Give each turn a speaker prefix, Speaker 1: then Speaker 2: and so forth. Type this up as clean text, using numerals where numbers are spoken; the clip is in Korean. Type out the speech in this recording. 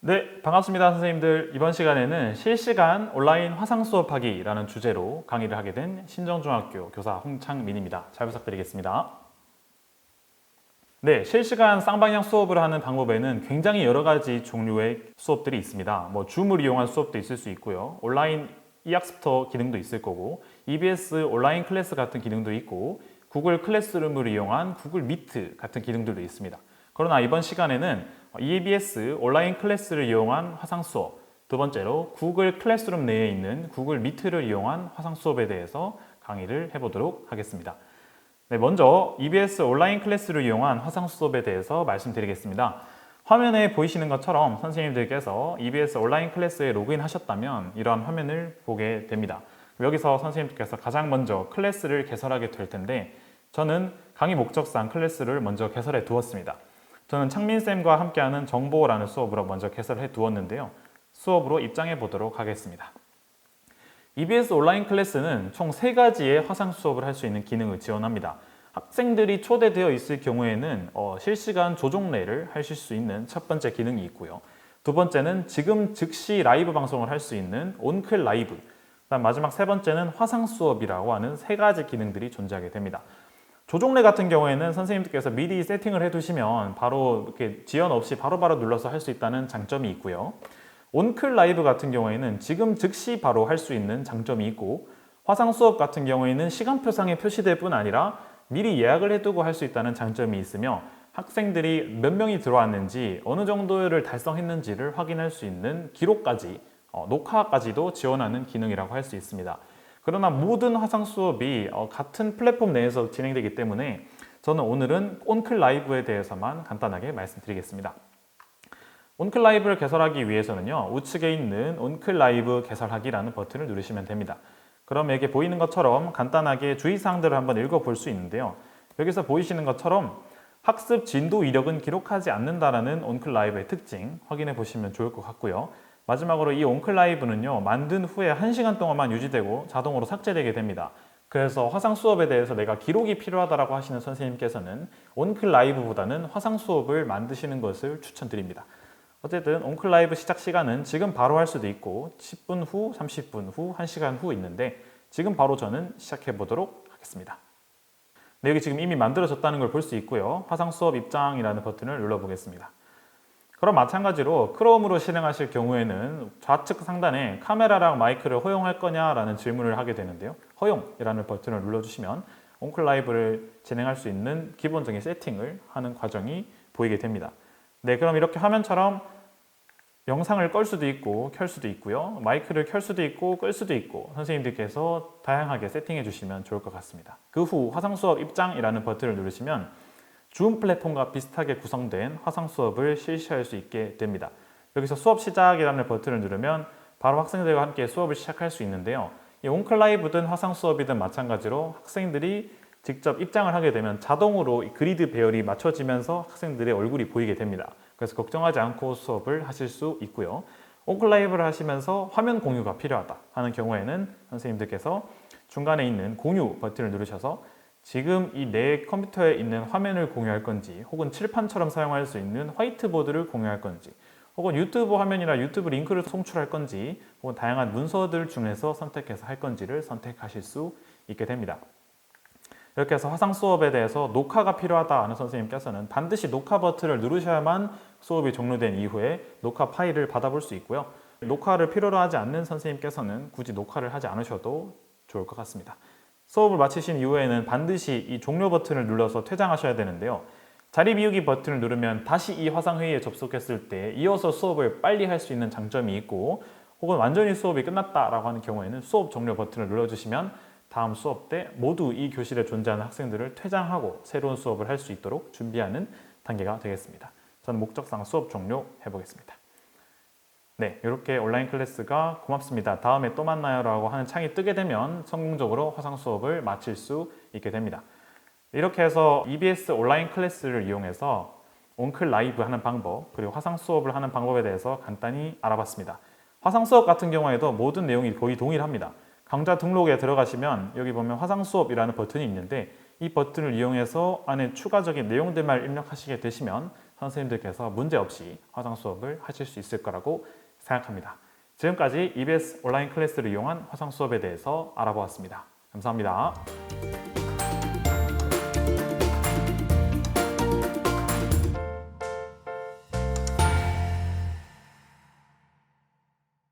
Speaker 1: 네, 반갑습니다, 선생님들. 이번 시간에는 실시간 온라인 화상 수업하기라는 주제로 강의를 하게 된 신정중학교 교사 홍창민입니다. 잘 부탁드리겠습니다. 네, 실시간 쌍방향 수업을 하는 방법에는 굉장히 여러 가지 종류의 수업들이 있습니다. 줌을 이용한 수업도 있을 수 있고요. 온라인 e학습터 기능도 있을 거고, EBS 온라인 클래스 같은 기능도 있고, 구글 클래스룸을 이용한 구글 미트 같은 기능들도 있습니다. 그러나 이번 시간에는 EBS 온라인 클래스를 이용한 화상 수업, 두 번째로 구글 클래스룸 내에 있는 구글 미트를 이용한 화상 수업에 대해서 강의를 해보도록 하겠습니다. 네, 먼저 EBS 온라인 클래스를 이용한 화상 수업에 대해서 말씀드리겠습니다. 화면에 보이시는 것처럼 선생님들께서 EBS 온라인 클래스에 로그인 하셨다면 이러한 화면을 보게 됩니다. 여기서 선생님들께서 가장 먼저 클래스를 개설하게 될 텐데, 저는 강의 목적상 클래스를 먼저 개설해 두었습니다. 저는 창민쌤과 함께하는 정보라는 수업으로 먼저 개설해 두었는데요. 수업으로 입장해 보도록 하겠습니다. EBS 온라인 클래스는 총 3가지의 화상 수업을 할 수 있는 기능을 지원합니다. 학생들이 초대되어 있을 경우에는 실시간 조종례를 하실 수 있는 첫 번째 기능이 있고요. 두 번째는 지금 즉시 라이브 방송을 할 수 있는 온클 라이브, 그다음 마지막 세 번째는 화상 수업이라고 하는 3가지 기능들이 존재하게 됩니다. 조종례 같은 경우에는 선생님들께서 미리 세팅을 해두시면 바로 이렇게 지연 없이 바로바로 눌러서 할 수 있다는 장점이 있고요. 온클 라이브 같은 경우에는 지금 즉시 바로 할 수 있는 장점이 있고, 화상 수업 같은 경우에는 시간표상에 표시될 뿐 아니라 미리 예약을 해두고 할 수 있다는 장점이 있으며, 학생들이 몇 명이 들어왔는지 어느 정도를 달성했는지를 확인할 수 있는 기록까지, 녹화까지도 지원하는 기능이라고 할 수 있습니다. 그러나 모든 화상 수업이 같은 플랫폼 내에서 진행되기 때문에 저는 오늘은 온클 라이브에 대해서만 간단하게 말씀드리겠습니다. 온클 라이브를 개설하기 위해서는요, 우측에 있는 온클 라이브 개설하기라는 버튼을 누르시면 됩니다. 그럼 여기 보이는 것처럼 간단하게 주의사항들을 한번 읽어볼 수 있는데요. 여기서 보이시는 것처럼 학습 진도 이력은 기록하지 않는다라는 온클 라이브의 특징 확인해 보시면 좋을 것 같고요. 마지막으로 이 온클 라이브는요, 만든 후에 1시간 동안만 유지되고 자동으로 삭제되게 됩니다. 그래서 화상 수업에 대해서 내가 기록이 필요하다고 하시는 선생님께서는 온클 라이브보다는 화상 수업을 만드시는 것을 추천드립니다. 어쨌든 온클 라이브 시작 시간은 지금 바로 할 수도 있고 10분 후, 30분 후, 1시간 후 있는데 지금 바로 저는 시작해 보도록 하겠습니다. 네, 여기 지금 이미 만들어졌다는 걸 볼 수 있고요. 화상 수업 입장이라는 버튼을 눌러 보겠습니다. 그럼 마찬가지로 크롬으로 실행하실 경우에는 좌측 상단에 카메라랑 마이크를 허용할 거냐라는 질문을 하게 되는데요. 허용이라는 버튼을 눌러주시면 온클 라이브를 진행할 수 있는 기본적인 세팅을 하는 과정이 보이게 됩니다. 네, 그럼 이렇게 화면처럼 영상을 끌 수도 있고 켤 수도 있고요. 마이크를 켤 수도 있고 끌 수도 있고 선생님들께서 다양하게 세팅해 주시면 좋을 것 같습니다. 그 후 화상 수업 입장이라는 버튼을 누르시면 줌 플랫폼과 비슷하게 구성된 화상 수업을 실시할 수 있게 됩니다. 여기서 수업 시작이라는 버튼을 누르면 바로 학생들과 함께 수업을 시작할 수 있는데요. 이 온클 라이브든 화상 수업이든 마찬가지로 학생들이 직접 입장을 하게 되면 자동으로 그리드 배열이 맞춰지면서 학생들의 얼굴이 보이게 됩니다. 그래서 걱정하지 않고 수업을 하실 수 있고요. 온클 라이브를 하시면서 화면 공유가 필요하다 하는 경우에는 선생님들께서 중간에 있는 공유 버튼을 누르셔서 지금 이 내 컴퓨터에 있는 화면을 공유할 건지, 혹은 칠판처럼 사용할 수 있는 화이트보드를 공유할 건지, 혹은 유튜브 화면이나 유튜브 링크를 송출할 건지, 혹은 다양한 문서들 중에서 선택해서 할 건지를 선택하실 수 있게 됩니다. 이렇게 해서 화상 수업에 대해서 녹화가 필요하다 하는 선생님께서는 반드시 녹화 버튼을 누르셔야만 수업이 종료된 이후에 녹화 파일을 받아볼 수 있고요. 녹화를 필요로 하지 않는 선생님께서는 굳이 녹화를 하지 않으셔도 좋을 것 같습니다. 수업을 마치신 이후에는 반드시 이 종료 버튼을 눌러서 퇴장하셔야 되는데요. 자리 비우기 버튼을 누르면 다시 이 화상회의에 접속했을 때 이어서 수업을 빨리 할 수 있는 장점이 있고, 혹은 완전히 수업이 끝났다라고 하는 경우에는 수업 종료 버튼을 눌러주시면 다음 수업 때 모두 이 교실에 존재하는 학생들을 퇴장하고 새로운 수업을 할 수 있도록 준비하는 단계가 되겠습니다. 저는 목적상 수업 종료 해보겠습니다. 네, 이렇게 온라인 클래스가 고맙습니다, 다음에 또 만나요 라고 하는 창이 뜨게 되면 성공적으로 화상 수업을 마칠 수 있게 됩니다. 이렇게 해서 EBS 온라인 클래스를 이용해서 온클 라이브 하는 방법, 그리고 화상 수업을 하는 방법에 대해서 간단히 알아봤습니다. 화상 수업 같은 경우에도 모든 내용이 거의 동일합니다. 강좌 등록에 들어가시면 여기 보면 화상 수업이라는 버튼이 있는데, 이 버튼을 이용해서 안에 추가적인 내용들만 입력하시게 되시면 선생님들께서 문제없이 화상 수업을 하실 수 있을 거라고 생각합니다. 지금까지 EBS 온라인 클래스를 이용한 화상 수업에 대해서 알아보았습니다. 감사합니다.